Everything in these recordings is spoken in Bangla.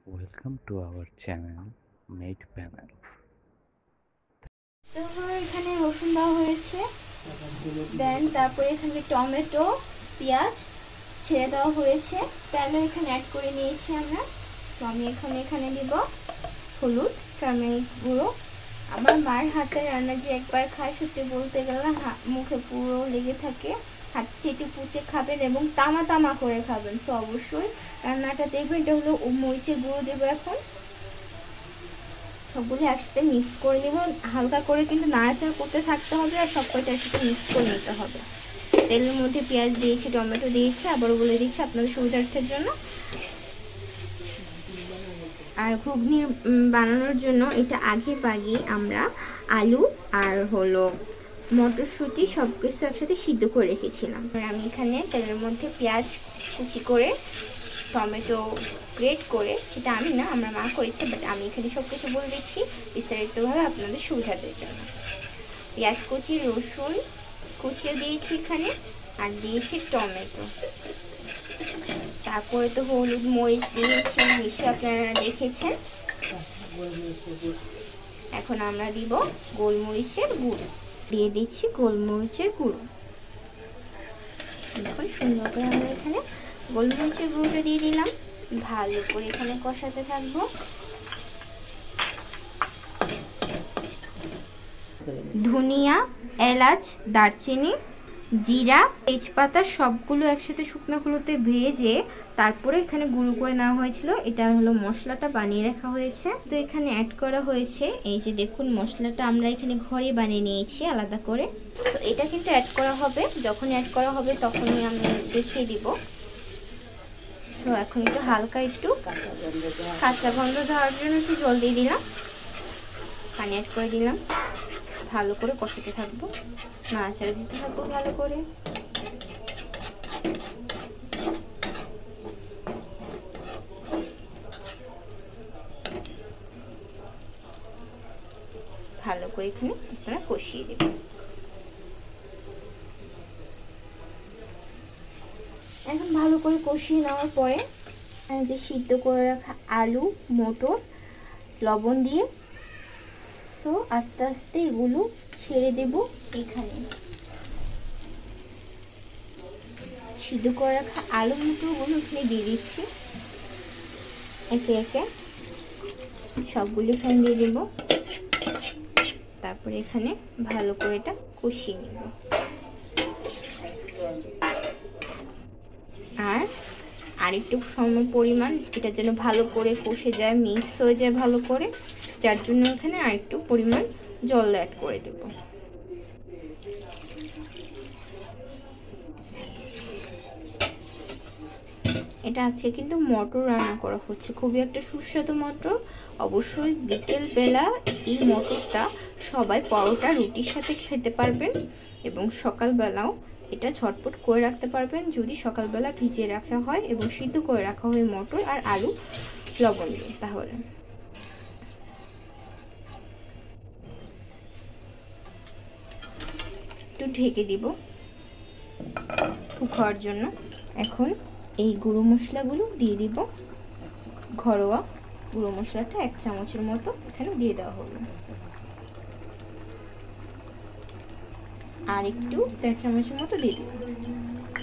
Welcome to our channel Made Panel. এখানে রসুন দেওয়া হয়েছে, দেন তারপরে এখানে টমেটো পেঁয়াজ ছেড়ে দেওয়া হয়েছে, তেলও এখানে অ্যাড করে নিয়েছি আমরা। তো আমি এখানে দিব হলুদ, টারমেরিক গুঁড়ো। আমার মায়ের হাতের রান্না যে একবার খায়, সত্যি বলতে গেলে মুখে পুরো লেগে থাকে। হাত চেটে পুটে খাবেন এবং তামা তামা করে খাবেন। সো অবশ্যই রান্নাটা দেখবেন। এটা হলো মরিচের গুঁড়ো দেবো এখন। সবগুলো একসাথে মিক্স করে নেব, হালকা করে কিন্তু নাড়াচাড়া করতে থাকতে হবে আর সব কয়টা একসাথে মিক্স করে নিতে হবে। তেলের মধ্যে পেঁয়াজ দিয়েছি, টমেটো দিয়েছি, আবারও বলে দিচ্ছি আপনাদের সুবিধার্থের জন্য। আর ঘুগনি বানানোর জন্য এটা আগে আমরা আলু আর হলো মটরশুঁটি সব কিছু একসাথে সিদ্ধ করে রেখেছিলাম। আমি এখানে তেলের মধ্যে পেঁয়াজ কুচি করে, টমেটো গ্রেট করে, সেটা আমি না, আমার মা করেছে, বাট আমি এখানে সব কিছু বলে দিচ্ছি বিস্তারিতভাবে আপনাদের সুবিধাদের জন্য। পেঁয়াজ কুচি, রসুন কুচিয়ে দিয়েছি এখানে, আর দিয়েছি টমেটো। তারপরে তো হলুদ মরিচ দিয়েছি, নিশ্চয়ই আপনারা দেখেছেন। এখন আমরা দিব গোলমরিচের গুঁড়ো, দিয়ে দিচ্ছি গোলমরিচের গুঁড়ো। দেখুন সুন্দর করে আমরা এখানে গোলমরিচের গুঁড়োটা দিয়ে দিলাম। ভালো করে এখানে কষাতে থাকবো। ধনিয়া, এলাচ, দারচিনি, জিরা, তেজপাতা সবগুলো একসাথে শুকনো খোলাতে ভেজে তারপরে এখানে গুঁড়ো করে নেওয়া হয়েছিল। এটা হলো মশলাটা বানিয়ে রাখা হয়েছে। তো এখানে অ্যাড করা হয়েছে, এই যে দেখুন মশলাটা আমরা এখানে ঘরে বানিয়ে নিয়েছি আলাদা করে। তো এটা কিন্তু অ্যাড করা হবে, যখন অ্যাড করা হবে তখনই আমি দেখিয়ে দিব। তো এখন একটু হালকা একটু কাঁচা গন্ধ দেওয়ার জন্য একটু জল দিয়ে দিলাম, পানি অ্যাড করে দিলাম। ভালো করে কষাতে থাকবো, নাড়াচাড়া দিতে থাকবো ভালো করে। ভালো করে এখানে আপনারা কষিয়ে দেবেন। এখন ভালো করে কষিয়ে নেওয়ার পরে যে সিদ্ধ করে রাখা আলু, মটর লবণ দিয়ে তো আস্তে আস্তে এগুলো ছেড়ে দেব। এখানে সিদ্ধ করে রাখা আলু মটরগুলো এখানে দিয়ে দিচ্ছি, একে একে সবগুলো এখানে দিয়ে দেব। তারপরে এখানে ভালো করে এটা কষিয়ে নেব। আর একটু সময় পরিমাণ, এটা যেন ভালো করে কষে যায়, মিক্স হয়ে যায় ভালো করে, যার জন্য এখানে আরেকটু পরিমাণ জল অ্যাড করে দেব। এটা আজকে কিন্তু মটর রান্না করা হচ্ছে, খুবই একটা সুস্বাদু মটর। অবশ্যই বিকেল বেলা এই মটরটা সবাই পরোটা রুটির সাথে খেতে পারবেন এবং সকালবেলাও এটা ঝটপট করে রাখতে পারবেন যদি সকালবেলা ভিজিয়ে রাখা হয় এবং সিদ্ধ করে রাখা হয় মটর আর আলু লবণ দিয়ে। তাহলে একটু ঢেকে দিব ফুক হওয়ার জন্য। এখন এই গুঁড়ো মশলাগুলো দিয়ে দিব। ঘরোয়া গুঁড়ো মশলাটা 1 চামচের মতো এখানে দিয়ে দেওয়া হলো, আর একটু 1.5 চামচের মতো দিয়ে দিব।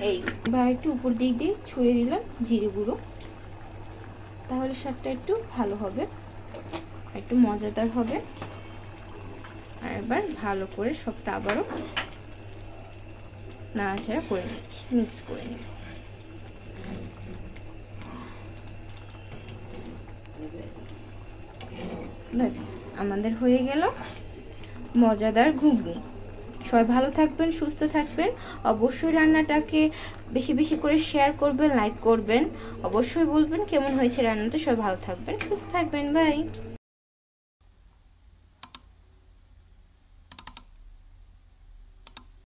এই বা একটু উপর দিক দিয়ে ছড়িয়ে দিলাম জিরে গুঁড়ো, তাহলে স্বাদটা একটু ভালো হবে, একটু মজাদার হবে। আর এবার ভালো করে সবটা আবারও নাড়াচাড়া করে নিচ্ছি, মিক্স করে নিই। ব্যাস আমাদের হয়ে গেল মজাদার ঘুগনি। সবাই ভালো থাকবেন, সুস্থ থাকবেন। অবশ্যই রান্নাটাকে বেশি বেশি করে শেয়ার করবেন, লাইক করবেন, অবশ্যই বলবেন কেমন হয়েছে রান্নাটা। সবাই ভালো থাকবেন, সুস্থ থাকবেন, বাই।